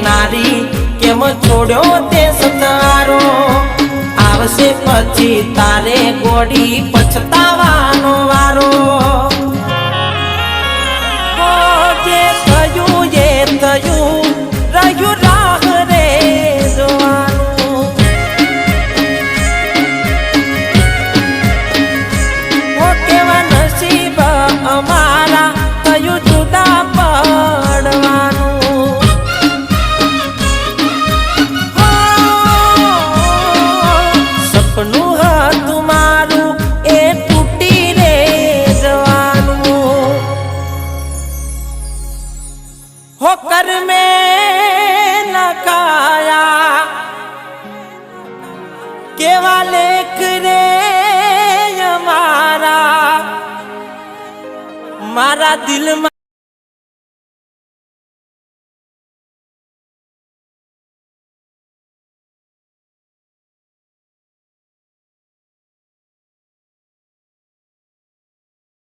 નારી કેમ છોડ્યો તે સતારો આવશે પછી તારે ગોડી પછતાવાનો વારો જે થયું એ થયું રહ્યું રાહ રે જોવાનું કેવા નસીબ અમારા થયું જુદા પડવાનું સપનું હતું મારું એ તૂટી રે જવાનું હો કર મેં લખાયા કેવા લેખ રે અમારા મારા દિલમાં